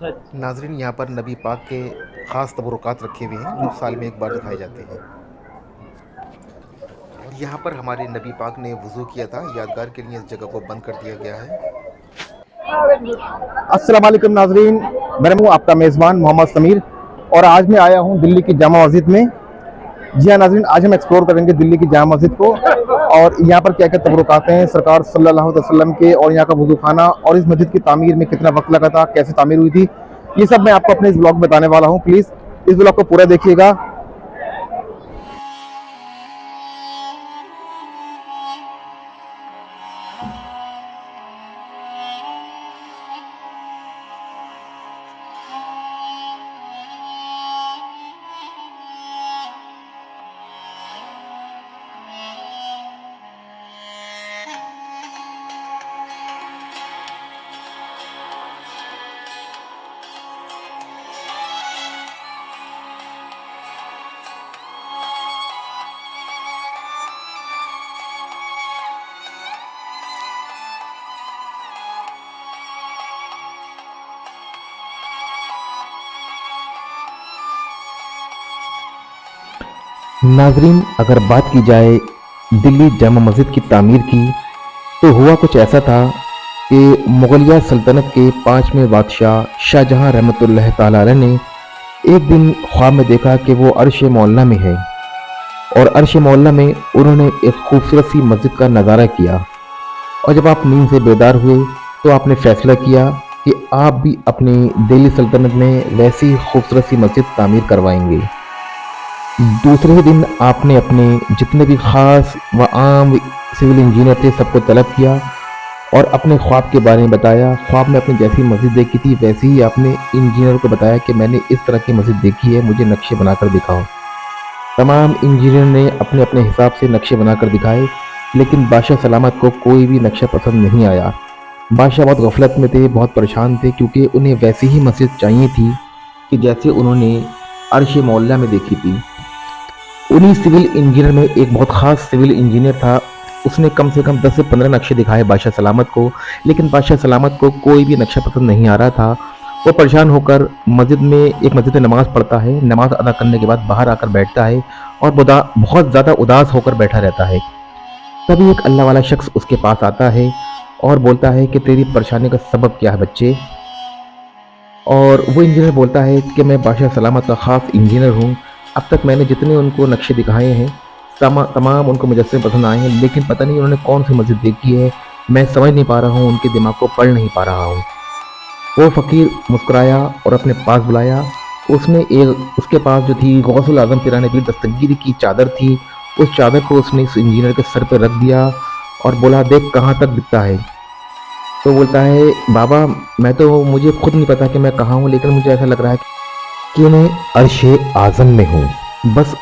अच्छा अच्छा। नाजरीन, यहाँ पर नबी पाक के ख़ास तबरुकात रखे हुए हैं जो साल में एक बार दिखाए जाते हैं। और यहाँ पर हमारे नबी पाक ने वज़ू किया था, यादगार के लिए इस जगह को बंद कर दिया गया है। अस्सलाम वालेकुम नाजरीन, मैं हूँ आपका मेज़बान मोहम्मद समीर और आज मैं आया हूँ दिल्ली की जामा मस्जिद में। जी हाँ नाजरीन, आज हम एक्सप्लोर करेंगे दिल्ली की जामा मस्जिद को और यहाँ पर क्या क्या तबरुकात हैं सरकार सल्लल्लाहु अलैहि वसल्लम के, और यहाँ का वज़ू खाना और इस मस्जिद की तामीर में कितना वक्त लगा था, कैसे तामीर हुई थी, ये सब मैं आपको अपने इस ब्लॉग में बताने वाला हूँ। प्लीज़ इस ब्लॉग को पूरा देखिएगा। नाजरीन, अगर बात की जाए दिल्ली जामा मस्जिद की तामीर की, तो हुआ कुछ ऐसा था कि मुगलिया सल्तनत के 5वें बादशाह शाहजहां रहमतुल्लाह ताला अलैह ने एक दिन ख्वाब में देखा कि वो अर्श मौला में है, और अर्श मौला में उन्होंने एक खूबसूरत सी मस्जिद का नज़ारा किया। और जब आप नींद से बेदार हुए तो आपने फैसला किया कि आप भी अपनी दिल्ली सल्तनत में वैसी खूबसूरत सी मस्जिद तामीर करवाएंगे। दूसरे ही दिन आपने अपने जितने भी ख़ास व आम सिविल इंजीनियर थे सबको तलब किया और अपने ख्वाब के बारे में बताया। ख्वाब में अपनी जैसी मस्जिद देखी थी वैसे ही आपने इंजीनियर को बताया कि मैंने इस तरह की मस्जिद देखी है, मुझे नक्शे बनाकर दिखाओ। तमाम इंजीनियर ने अपने अपने हिसाब से नक्शे बनाकर दिखाए, लेकिन बादशाह सलामत को कोई भी नक्शा पसंद नहीं आया। बादशाह बहुत गफलत में थे, बहुत परेशान थे, क्योंकि उन्हें वैसी ही मस्जिद चाहिए थी कि जैसे उन्होंने अर्श मौला में देखी थी। उन्हीं सिविल इंजीनियर में एक बहुत ख़ास सिविल इंजीनियर था, उसने कम से कम 10 से 15 नक्शे दिखाए बादशाह सलामत को, लेकिन बादशाह सलामत को कोई भी नक्शा पसंद नहीं आ रहा था। वो परेशान होकर मस्जिद में नमाज़ पढ़ता है, नमाज अदा करने के बाद बाहर आकर बैठता है और बहुत ज़्यादा उदास होकर बैठा रहता है। तभी एक अल्लाह वाला शख्स उसके पास आता है और बोलता है कि तेरी परेशानी का सबब क्या है बच्चे। और वो इंजीनियर बोलता है कि मैं बादशाह सलामत का ख़ास इंजीनियर हूँ, अब तक मैंने जितने उनको नक्शे दिखाए हैं तमाम उनको मुझसे पसंद आए हैं, लेकिन पता नहीं उन्होंने कौन सी मस्जिद देखी है, मैं समझ नहीं पा रहा हूँ, उनके दिमाग को पढ़ नहीं पा रहा हूँ। वो फ़कीर मुस्कुराया और अपने पास बुलाया। उसके पास जो थी गौसुल आज़म पिराने पीर दस्तगीर की चादर थी, उस चादर को उसने इस इंजीनियर के सर पर रख दिया और बोला, देख कहाँ तक दिखता है। तो बोलता है, बाबा मुझे खुद नहीं पता कि मैं कहाँ हूँ, लेकिन मुझे ऐसा लग रहा है कि मैं अर्शे आज़म में हूँ। बस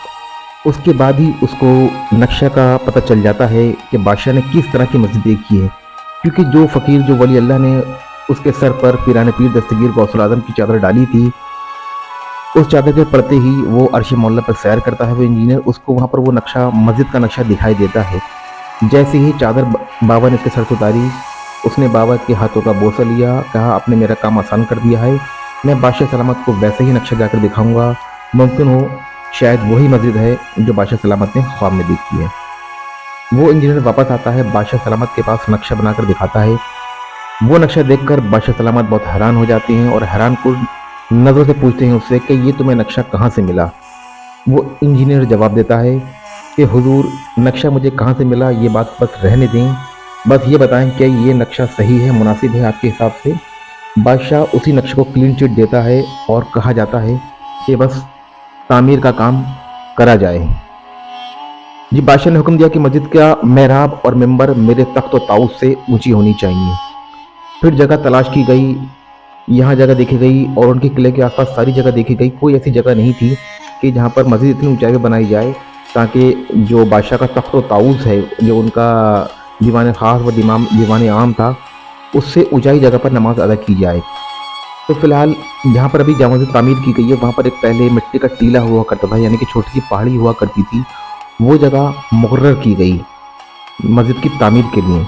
उसके बाद ही उसको नक्शा का पता चल जाता है कि बादशाह ने किस तरह की मस्जिद देखी है, क्योंकि जो फ़कीर जो वली अल्लाह ने उसके सर पर पिराने पीर दस्तगीर गौसुल आज़म की चादर डाली थी, उस चादर के पड़ते ही वो अर्श मौला पर सैर करता है। वो इंजीनियर उसको वहाँ पर वो नक्शा, मस्जिद का नक्शा दिखाई देता है। जैसे ही चादर बाबा ने उसके सर से उतारी, उसने बाबा के हाथों का बोसा लिया, कहा आपने मेरा काम आसान कर दिया है, मैं बादशाह सलामत को वैसे ही नक्शा जाकर दिखाऊंगा, मुमकिन हो शायद वही मस्जिद है जो बादशाह सलामत ने ख्वाब में देखी है। वो इंजीनियर वापस आता है, बादशाह सलामत के पास नक्शा बनाकर दिखाता है। वो नक्शा देखकर बादशाह सलामत बहुत हैरान हो जाते हैं और हैरान को नज़रों से पूछते हैं उससे कि ये तुम्हें नक्शा कहाँ से मिला। वो इंजीनियर जवाब देता है कि हुजूर, नक्शा मुझे कहाँ से मिला ये बात बस रहने दें, बस ये बताएं कि ये नक्शा सही है, मुनासिब है आपके हिसाब से। बादशाह उसी नक्शे को क्लीन चिट देता है और कहा जाता है कि बस तामीर का काम करा जाए। जी, बादशाह ने हुक्म दिया कि मस्जिद का मेहराब और मिंबर मेरे तख्त और ताऊस से ऊंची होनी चाहिए। फिर जगह तलाश की गई, यहाँ जगह देखी गई और उनके किले के आसपास सारी जगह देखी गई। कोई ऐसी जगह नहीं थी कि जहाँ पर मस्जिद इतनी ऊंचाई पर बनाई जाए ताकि जो बादशाह का तख्त और ताऊस है, जो उनका दीवान ख़ास व दीवान आम था, उससे ऊंचाई जगह पर नमाज अदा की जाए। तो फिलहाल जहाँ पर अभी जामा मस्जिद तामीर की गई है, वहाँ पर एक पहले मिट्टी का टीला हुआ करता था, यानी कि छोटी सी पहाड़ी हुआ करती थी, वो जगह मुकर्रर की गई मस्जिद की तामीर के लिए।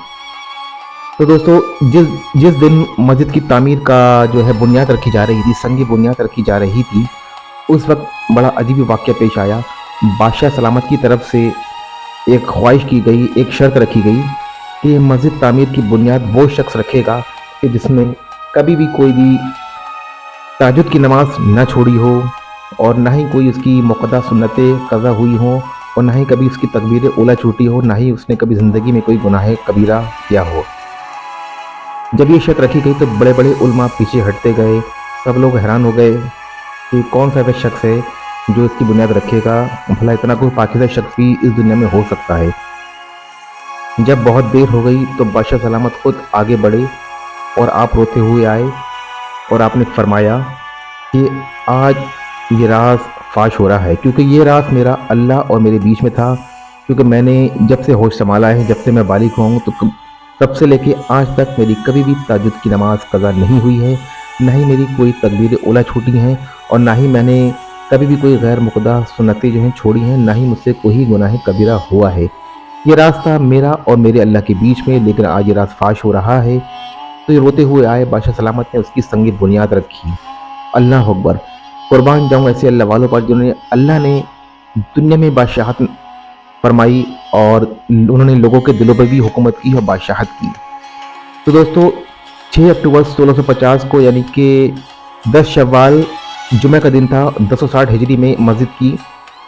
तो तो दोस्तों जिस जिस दिन मस्जिद की तामीर का जो है बुनियाद रखी जा रही थी, संगी बुनियाद रखी जा रही थी, उस वक्त बड़ा अजीब वाक़या पेश आया। बादशाह सलामत की तरफ से एक ख्वाहिश की गई, एक शर्त रखी गई कि मस्जिद तामीर की बुनियाद वो शख्स रखेगा कि जिसने कभी भी कोई भी तहज्जुद की नमाज न छोड़ी हो और ना ही कोई उसकी मुक़द्दा सुन्नतें क़ज़ा हुई हो और ना ही कभी उसकी तकबीर ऊला छूटी हो, ना ही उसने कभी ज़िंदगी में कोई गुनाह कबीरा किया हो। जब ये शर्त रखी गई तो बड़े बड़े उलमा पीछे हटते गए। सब लोग हैरान हो गए कि कौन सा ऐसा शख्स है जो इसकी बुनियाद रखेगा, भला इतना कोई पाकीज़ा शख्स भी इस दुनिया में हो सकता है। जब बहुत देर हो गई तो बादशाह सलामत खुद आगे बढ़े और आप रोते हुए आए और आपने फरमाया कि आज ये राज फाश हो रहा है, क्योंकि ये राज मेरा अल्लाह और मेरे बीच में था। क्योंकि मैंने जब से होश संभाला है, जब से मैं बालिग हुआ हूँ, तो तब से लेके आज तक मेरी कभी भी तहज्जुद की नमाज क़ज़ा नहीं हुई है, ना ही मेरी कोई तकबीर ऊला छूटी हैं और ना ही मैंने कभी भी कोई गैर मुक़द्दा सुन्नतें जो हैं छोड़ी हैं, ना ही मुझसे कोई गुनाह कबीरा हुआ है। ये रास्ता मेरा और मेरे अल्लाह के बीच में, लेकिन आज ये राज फाश हो रहा है। तो ये रोते हुए आए, बादशाह सलामत ने उसकी संगी बुनियाद रखी। अल्लाह अकबर, कुर्बान जाऊँ ऐसे अल्लाह वालों पर जिन्होंने अल्लाह ने दुनिया में बादशाहत फरमाई और उन्होंने लोगों के दिलों पर भी हुकूमत की और बादशाहत की। तो दोस्तों 6 अक्टूबर 1650 को यानी कि 10 शव्वाल जुमे का दिन था, 1060 हिजरी में मस्जिद की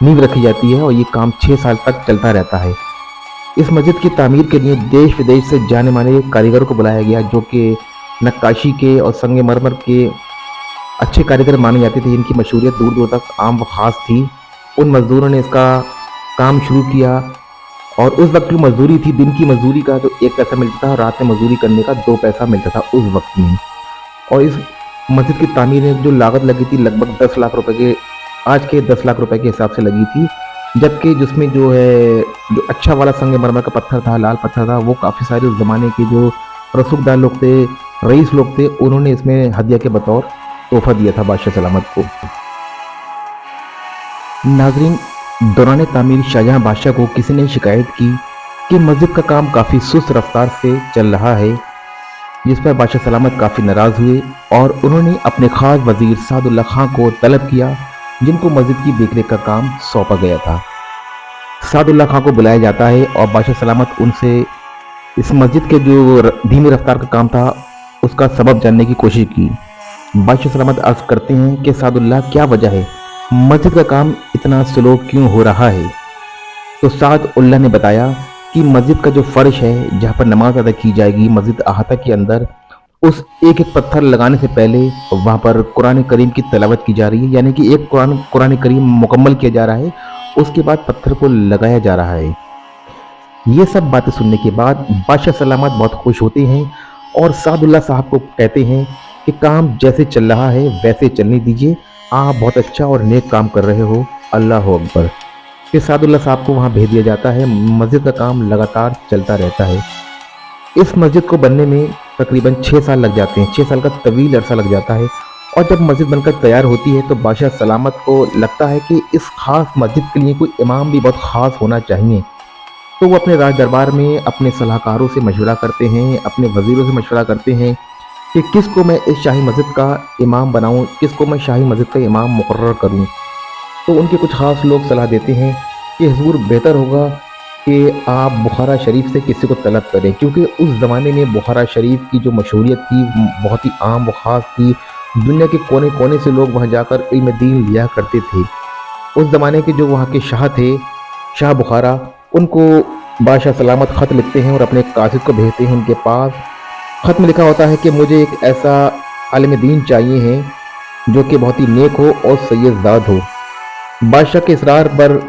नींव रखी जाती है और ये काम 6 साल तक चलता रहता है। इस मस्जिद की तामीर के लिए देश विदेश से जाने माने कारीगरों को बुलाया गया, जो कि नक्काशी के और संगमरमर के अच्छे कारीगर माने जाते थे, जिनकी मशहूरियत दूर दूर तक आम व ख़ास थी। उन मज़दूरों ने इसका काम शुरू किया और उस वक्त जो मजदूरी थी, दिन की मजदूरी का तो 1 पैसा मिलता था, रात में मजदूरी करने का 2 पैसा मिलता था उस वक्त में। और इस मस्जिद की तामीर में जो लागत लगी थी लगभग 10 लाख रुपए के, आज के 10 लाख रुपए के हिसाब से लगी थी। जबकि जिसमें जो है जो अच्छा वाला संगमरमर का पत्थर था, लाल पत्थर था, वो काफ़ी सारे उस ज़माने के जो रसूखदार लोग थे, रईस लोग थे, उन्होंने इसमें हदिया के बतौर तोहफा दिया था बादशाह सलामत को। नाजरीन, दौरान तामीर शाहजहां बादशाह को किसी ने शिकायत की कि मस्जिद का काम काफ़ी सुस्त रफ्तार से चल रहा है, जिस पर बादशाह सलामत काफ़ी नाराज़ हुए और उन्होंने अपने ख़ास वज़ीर सादुल्ला खां को तलब किया, जिनको मस्जिद की देखरेख का काम सौंपा गया था। सादुल्ला खां को बुलाया जाता है और बादशाह सलामत उनसे इस मस्जिद के जो धीमी रफ्तार का काम था उसका सबब जानने की कोशिश की। बादशाह सलामत अर्ज़ करते हैं कि सादुल्ला, क्या वजह है, मस्जिद का काम इतना स्लो क्यों हो रहा है? तो सादुल्ला ने बताया कि मस्जिद का जो फ़र्श है जहाँ पर नमाज अदा की जाएगी, मस्जिद अहाता के अंदर, उस एक एक पत्थर लगाने से पहले वहाँ पर कुरान करीम की तिलावत की जा रही है, यानी कि एक कुरान करीम मुकम्मल किया जा रहा है, उसके बाद पत्थर को लगाया जा रहा है। ये सब बातें सुनने के बाद बादशाह सलामत बहुत खुश होते हैं और सादुल्ला साहब को कहते हैं कि काम जैसे चल रहा है वैसे चलने दीजिए, आप बहुत अच्छा और नेक काम कर रहे हो, अल्लाह अकबर। फिर सादुल्ला साहब को वहाँ भेज दिया जाता है। मस्जिद का काम लगातार चलता रहता है। इस मस्जिद को बनने में तकरीबन 6 साल लग जाते हैं, 6 साल का तवील अरसा लग जाता है। और जब मस्जिद बनकर तैयार होती है तो बादशाह सलामत को लगता है कि इस खास मस्जिद के लिए कोई इमाम भी बहुत ख़ास होना चाहिए। तो वो अपने राज दरबार में अपने सलाहकारों से मशवरा करते हैं, अपने वज़ीरों से मशवरा करते हैं कि किसको मैं इस शाही मस्जिद का इमाम बनाऊं, किसको मैं शाही मस्जिद का इमाम मुकर्रर करूं। तो उनके कुछ ख़ास लोग सलाह देते हैं कि हुज़ूर बेहतर होगा कि आप बुखारा शरीफ से किसी को तलब करें, क्योंकि उस ज़माने में बुखारा शरीफ की जो मशहूरियत थी बहुत ही आम व ख़ास थी। दुनिया के कोने कोने से लोग वहाँ जाकर इल्म दीन लिया करते थे। उस ज़माने के जो वहाँ के शाह थे, शाह बुखारा, उनको बादशाह सलामत ख़त लिखते हैं और अपने कासिद को भेजते हैं उनके पास। ख़त में लिखा होता है कि मुझे एक ऐसा आलिम दीन चाहिए है जो कि बहुत ही नेक हो और सैयदजाद हो। बादशाह के इसरार पर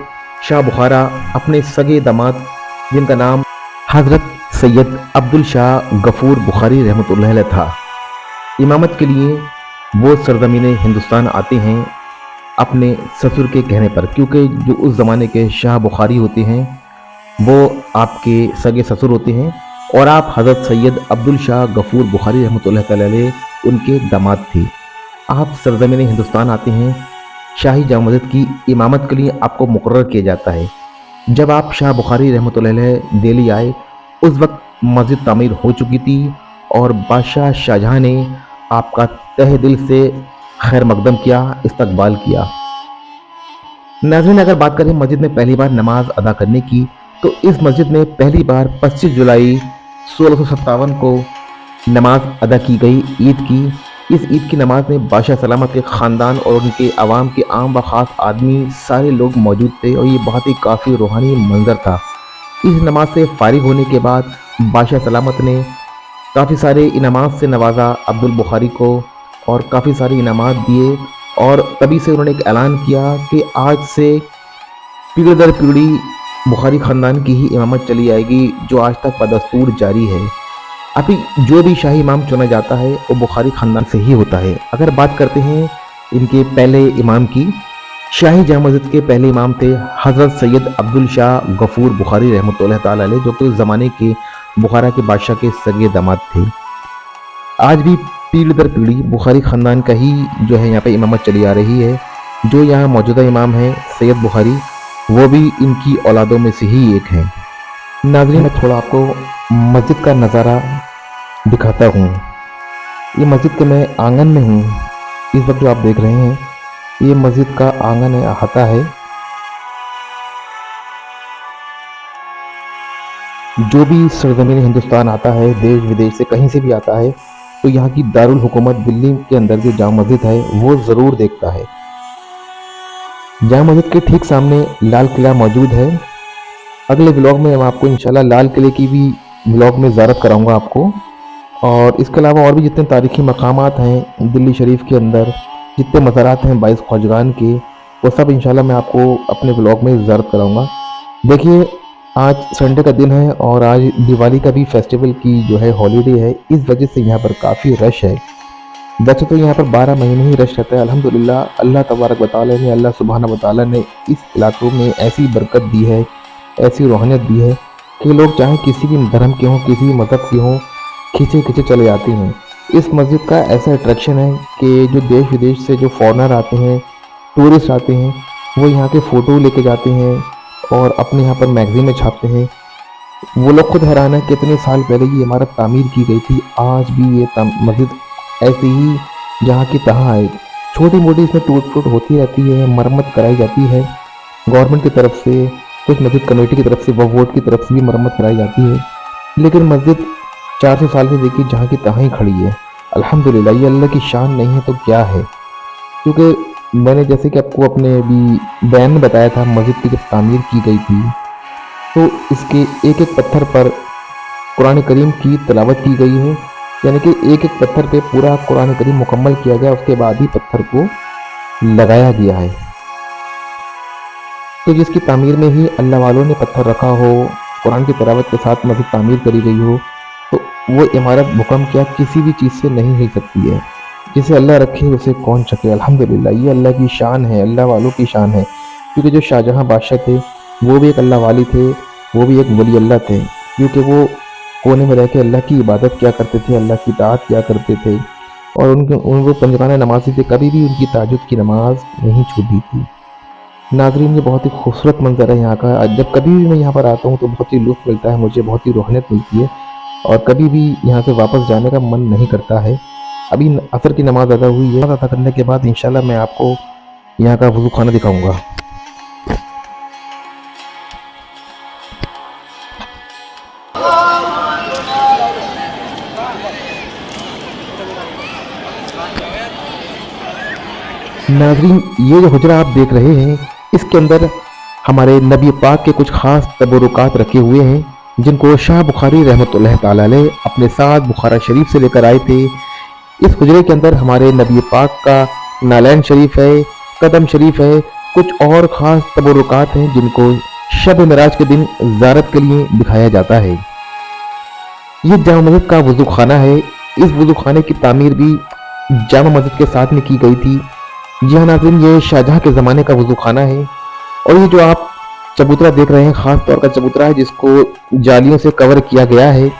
शाह बुखारा अपने सगे दामाद, जिनका नाम हज़रत सैयद अब्दुल शाह गफूर बुखारी रहमतुल्लाह अलैह था, इमामत के लिए वो सरज़मीन हिंदुस्तान आते हैं अपने ससुर के कहने पर, क्योंकि जो उस ज़माने के शाह बुखारी होते हैं वो आपके सगे ससुर होते हैं और आप हज़रत सैयद अब्दुल शाह गफूर बुखारी रहमतुल्लाह अलैह उनके दामाद थे। आप सरज़मीन हिंदुस्तान आते हैं, शाही जामा मस्जिद की इमामत के लिए आपको मुकर्रर किया जाता है। जब आप शाह बुखारी रहमतुल्लाह अलैह दिल्ली आए, उस वक्त मस्जिद तामीर हो चुकी थी और बादशाह शाहजहां ने आपका तहे दिल से खैर मकदम किया, इस्तकबाल किया। नाज़रीन, अगर बात करें मस्जिद में पहली बार नमाज अदा करने की, तो इस मस्जिद में पहली बार 25 जुलाई 1657 को नमाज अदा की गई ईद की। इस ईद की नमाज में बादशाह सलामत के ख़ानदान और उनके आवाम के आम व ख़ास आदमी सारे लोग मौजूद थे और ये बहुत ही काफ़ी रूहानी मंजर था। इस नमाज से फारिग होने के बाद बादशाह सलामत ने काफ़ी सारे इनामात से नवाजा अब्दुल बुखारी को और काफ़ी सारे इनामात दिए और तभी से उन्होंने एक ऐलान किया कि आज से पीढ़ी दर पीढ़ी बुखारी ख़ानदान की ही इमामत चली आएगी, जो आज तक बदस्तूर जारी है। अभी जो भी शाही इमाम चुना जाता है वो बुखारी ख़ानदान से ही होता है। अगर बात करते हैं इनके पहले इमाम की, शाही जामा मस्जिद के पहले इमाम थे हज़रत सैयद अब्दुल शाह गफूर बुखारी रहमतुल्लाह ताला अलैह, जो कि उस ज़माने के बुखारा के बादशाह के सगे दामाद थे। आज भी पीढ़ी दर पीढ़ी बुखारी ख़ानदान का ही जो है यहाँ पे इमामत चली आ रही है। जो यहाँ मौजूदा इमाम है सैयद बुखारी, वो भी इनकी औलादों में से ही एक हैं। नाज़रीन, मैं थोड़ा आपको मस्जिद का नज़ारा दिखाता हूँ। ये मस्जिद के मैं आंगन में हूँ। इस वक्त जो आप देख रहे हैं ये मस्जिद का आंगन है, अहाता है। जो भी सरजमीन हिंदुस्तान आता है, देश विदेश से कहीं से भी आता है, तो यहाँ की दारुल हुकूमत दिल्ली के अंदर जो जामा मस्जिद है वो ज़रूर देखता है। जामा मस्जिद के ठीक सामने लाल किला मौजूद है। अगले व्लॉग में मैं आपको इंशाल्लाह लाल किले की भी व्लॉग में ज़ियारत कराऊंगा आपको। और इसके अलावा और भी जितने तारीख़ी मकामात हैं दिल्ली शरीफ के अंदर, जितने मज़ारात हैं 22 ख्वाजगान के, वो सब इंशाल्लाह मैं आपको अपने व्लॉग में ज़ियारत कराऊंगा। देखिए, आज संडे का दिन है और आज दिवाली का भी फेस्टिवल की जो है हॉलीडे है, इस वजह से यहाँ पर काफ़ी रश है। वैसे तो यहाँ पर 12 महीने ही रश रहता है। अल्हम्दुलिल्लाह, अल्लाह तबारक व तआला ने, अल्लाह सुब्हाना व तआला ने इस इलाकों में ऐसी बरकत दी है, ऐसी रूहानियत दी है कि लोग चाहे किसी भी धर्म के हों, किसी भी मज़हब के हों, खींचे खींचे चले जाते हैं। इस मस्जिद का ऐसा अट्रैक्शन है कि जो देश विदेश से जो फॉरेनर आते हैं, टूरिस्ट आते हैं, वो यहाँ के फ़ोटो लेके जाते हैं और अपने यहाँ पर मैगज़ीन में छापते हैं। वो लोग खुद हैरान है कि कितने साल पहले ये इमारत तामीर की गई थी, आज भी ये मस्जिद ऐसी ही जहाँ की तहाँ है। छोटी मोटी इसमें टूट फूट होती रहती है, मरम्मत कराई जाती है गवर्नमेंट की तरफ से, कुछ मस्जिद कमेटी की तरफ से, वक्फ बोर्ड की तरफ से भी मरम्मत कराई जाती है। लेकिन मस्जिद 400 साल से देखिए जहाँ की तहाँ ही खड़ी है। अल्हम्दुलिल्लाह, ये अल्लाह की शान नहीं है तो क्या है। क्योंकि मैंने जैसे कि आपको अपने अभी बयान में बताया था, मस्जिद की जब तामीर की गई थी तो इसके एक एक पत्थर पर कुरान करीम की तिलावत की गई है, यानी कि एक एक पत्थर पे पूरा कुरान करीम मुकम्मल किया गया, उसके बाद ही पत्थर को लगाया गया है। तो जिसकी तामीर में ही अल्लाह वालों ने पत्थर रखा हो, कुरान की तिलावत के साथ मस्जिद तामीर करी गई हो, तो वो इमारत भूकंप क्या किसी भी चीज़ से नहीं हिल सकती है। जिसे अल्लाह रखे उसे कौन छके। अल्हम्दुलिल्लाह, ये अल्लाह की शान है, अल्लाह वालों की शान है। क्योंकि जो शाहजहां बादशाह थे वो भी एक अल्लाह वाली थे, वो भी एक वली अल्लाह थे, क्योंकि वो कोने में रह के अल्लाह की इबादत किया करते थे, अल्लाह की इताअत किया करते थे और उनको पंजगाना नमाज़ी थे, कभी भी उनकी तहज्जुद की नमाज नहीं छूटी थी। नाज़रीन, ये बहुत ही खूबसूरत मंजर है यहाँ का। जब कभी भी मैं यहाँ पर आता हूँ तो बहुत ही लुत्फ़ मिलता है, मुझे बहुत ही रूहानियत मिलती है और कभी भी यहाँ से वापस जाने का मन नहीं करता है। अभी असर की नमाज़ अदा हुई है, अदा करने के बाद इंशाल्लाह मैं आपको यहाँ का वज़ू खाना दिखाऊंगा। नाज़रीन, ये जो हुजरा आप देख रहे हैं, इसके अंदर हमारे नबी पाक के कुछ ख़ास तबरुकात रखे हुए हैं, जिनको शाह बुखारी रहमतुल्लाह ताला अलैह अपने साथ बुखारा शरीफ से लेकर आए थे। इस हुजरे के अंदर हमारे नबी पाक का नालैन शरीफ है, कदम शरीफ है, कुछ और ख़ास तबरुकात हैं जिनको शब मिराज के दिन ज़ियारत के लिए दिखाया जाता है। ये जामा मस्जिद का वज़ू खाना है। इस वज़ू खाने की तामीर भी जामा मस्जिद के साथ में की गई थी। जी हाँ नाज़रीन, ये शाहजहां के ज़माने का वज़ू खाना है और ये जो आप चबूतरा देख रहे हैं ख़ास तौर का चबूतरा है, जिसको जालियों से कवर किया गया है।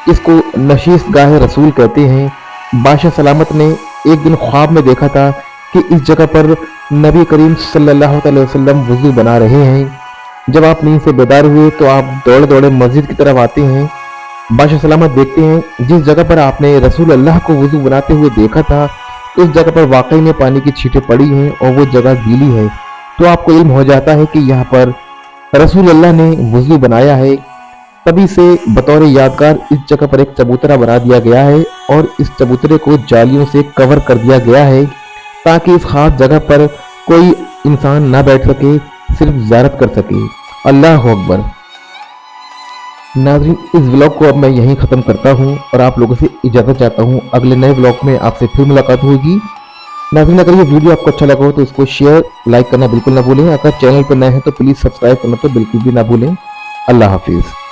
इसको नशीस गाह रसूल कहते हैं। बादशाह सलामत ने एक दिन ख्वाब में देखा था कि इस जगह पर नबी करीम सल्लल्लाहु अलैहि वसल्लम वज़ू बना रहे हैं। जब आप नींद से बेदार हुए तो आप दौड़े दौड़े मस्जिद की तरफ आते हैं बादशाह सलामत देखते हैं जिस जगह पर आपने रसूल अल्लाह को वुजू बनाते हुए देखा था उस जगह पर वाकई में पानी की छींटें पड़ी हैं और वो जगह गीली है, तो आपको इल्म हो जाता है कि यहाँ पर रसूल अल्लाह ने वुजू बनाया है। तभी से बतौर यादगार इस जगह पर एक चबूतरा बना दिया गया है और इस चबूतरे को जालियों से कवर कर दिया गया है ताकि इस खास जगह पर कोई इंसान ना बैठ सके, सिर्फ ज़ियारत कर सके। अल्लाह अकबर। नाज़रीन, इस व्लॉग को अब मैं यहीं ख़त्म करता हूँ और आप लोगों से इजाज़त चाहता हूँ। अगले नए व्लॉग में आपसे फिर मुलाकात होगी। नाज़रीन, अगर ये वीडियो आपको अच्छा लगा हो तो इसको शेयर लाइक करना बिल्कुल ना भूलें। अगर चैनल पर नए हैं तो प्लीज़ सब्सक्राइब करना तो बिल्कुल भी ना भूलें। अल्लाह हाफिज़।